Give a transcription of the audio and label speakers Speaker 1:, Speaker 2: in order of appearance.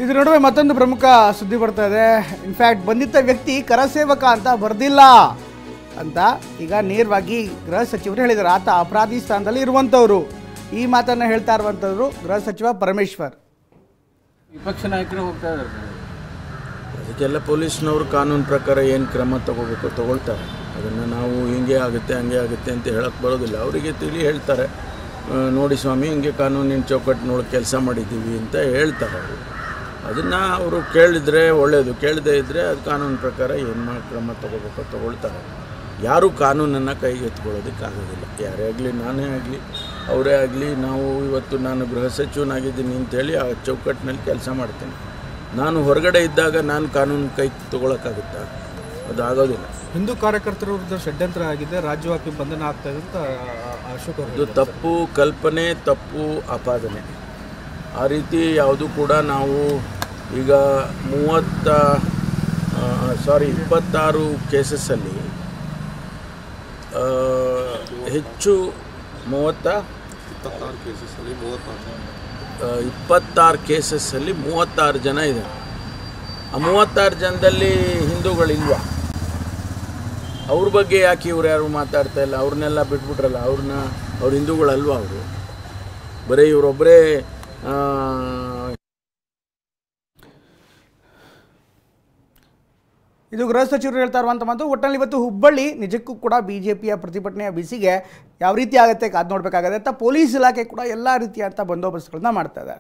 Speaker 1: ಇದರ ನಡುವೆ ಮತ್ತೊಂದು ಪ್ರಮುಖ ಸುದ್ದಿ ಬರ್ತಾ ಇದೆ. ಇನ್ಫ್ಯಾಕ್ಟ್ ಬಂಧಿತ ವ್ಯಕ್ತಿ ಕರಸೇವಕ ಅಂತ ಬರ್ದಿಲ್ಲ ಅಂತ ಈಗ ನೇರವಾಗಿ ಗೃಹ ಸಚಿವರು ಹೇಳಿದ್ದಾರೆ. ಆತ ಅಪರಾಧಿ ಸ್ಥಾನದಲ್ಲಿ ಇರುವಂಥವ್ರು. ಈ ಮಾತನ್ನು ಹೇಳ್ತಾ ಇರುವಂಥವ್ರು ಗೃಹ ಸಚಿವ ಪರಮೇಶ್ವರ್.
Speaker 2: ವಿಪಕ್ಷ ನಾಯಕರು ಹೋಗ್ತಾ ಇದ್ದಾರೆ.
Speaker 3: ಅದಕ್ಕೆಲ್ಲ ಪೊಲೀಸ್ನವರು ಕಾನೂನು ಪ್ರಕಾರ ಏನು ಕ್ರಮ ತಗೋಬೇಕು ತಗೊಳ್ತಾರೆ. ಅದನ್ನು ನಾವು ಹಿಂಗೆ ಆಗುತ್ತೆ ಹಂಗೆ ಆಗುತ್ತೆ ಅಂತ ಹೇಳೋಕ್ಕೆ ಬರೋದಿಲ್ಲ. ಅವರಿಗೆ ತಿಳಿ ಹೇಳ್ತಾರೆ, ನೋಡಿ ಸ್ವಾಮಿ ಹಿಂಗೆ ಕಾನೂನಿನ ಚೌಕಟ್ಟಿನೊಳಗೆ ಕೆಲಸ ಮಾಡಿದ್ದೀವಿ ಅಂತ ಹೇಳ್ತಾರೆ ಅವರು. ಅದನ್ನು ಅವರು ಕೇಳಿದರೆ ಒಳ್ಳೆಯದು, ಕೇಳದೇ ಇದ್ದರೆ ಅದು ಕಾನೂನು ಪ್ರಕಾರ ಏನು ಕ್ರಮ ತಗೋಬೇಕು ತಗೊಳ್ತಾರೆ. ಯಾರೂ ಕಾನೂನನ್ನು ಕೈಗೆ ಎತ್ಕೊಳ್ಳೋದಕ್ಕಾಗೋದಿಲ್ಲ. ಯಾರೇ ಆಗಲಿ, ನಾನೇ ಆಗಲಿ, ಅವರೇ ಆಗಲಿ. ನಾವು ಇವತ್ತು ನಾನು ಗೃಹ ಸಚಿವನಾಗಿದ್ದೀನಿ ಅಂಥೇಳಿ ಆ ಚೌಕಟ್ಟಿನಲ್ಲಿ ಕೆಲಸ ಮಾಡ್ತೇನೆ. ನಾನು ಹೊರಗಡೆ ಇದ್ದಾಗ ನಾನು ಕಾನೂನು ಕೈ ತೊಗೊಳಕ್ಕಾಗುತ್ತಾ? ಅದು ಆಗೋದಿಲ್ಲ.
Speaker 4: ಹಿಂದೂ ಕಾರ್ಯಕರ್ತರ ವಿರುದ್ಧ ಷಡ್ಯಂತ್ರ ಆಗಿದೆ, ರಾಜ್ಯವ್ಯಾಪಿ ಬಂಧನ ಆಗ್ತಾ ಇದೆ ಅಂತ ಅಶೋಕ್ ಅವರು.
Speaker 3: ಅದು ತಪ್ಪು ಕಲ್ಪನೆ, ತಪ್ಪು ಆಪಾದನೆ. ಆ ರೀತಿ ಯಾವುದು ಕೂಡ ನಾವು ಈಗ 26 ಕೇಸಸ್ಸಲ್ಲಿ ಹೆಚ್ಚು 26 ಕೇಸಸ್ಸಲ್ಲಿ 36 ಜನ ಇದ್ದಾರೆ. ಆ 36 ಜನದಲ್ಲಿ ಹಿಂದೂಗಳಿಲ್ವ? ಅವ್ರ ಬಗ್ಗೆ ಯಾಕೆ ಇವ್ರು ಯಾರು ಮಾತಾಡ್ತಾ ಇಲ್ಲ? ಅವ್ರನ್ನೆಲ್ಲ ಬಿಟ್ಬಿಟ್ರಲ್ಲ. ಅವ್ರು ಹಿಂದೂಗಳಲ್ವ? ಅವರು ಬರೀ ಇವರೊಬ್ಬರೇ.
Speaker 1: ಇದು ಗೃಹ ಸಚಿವರು ಹೇಳ್ತಾ ಇರುವಂಥ ಮಾತು. ಒಟ್ಟಿನಲ್ಲಿ ಇವತ್ತು ಹುಬ್ಬಳ್ಳಿ ನಿಜಕ್ಕೂ ಕೂಡ ಬಿಜೆಪಿಯ ಪ್ರತಿಭಟನೆಯ ಬಿಸಿಗೆ ಯಾವ ರೀತಿ ಆಗುತ್ತೆ ಕಾದು ನೋಡಬೇಕಾಗುತ್ತೆ ಅಂತ ಪೊಲೀಸ್ ಇಲಾಖೆ ಕೂಡ ಎಲ್ಲ ರೀತಿಯಾದಂಥ ಬಂದೋಬಸ್ತುಗಳನ್ನ ಮಾಡ್ತಾ ಇದೆ.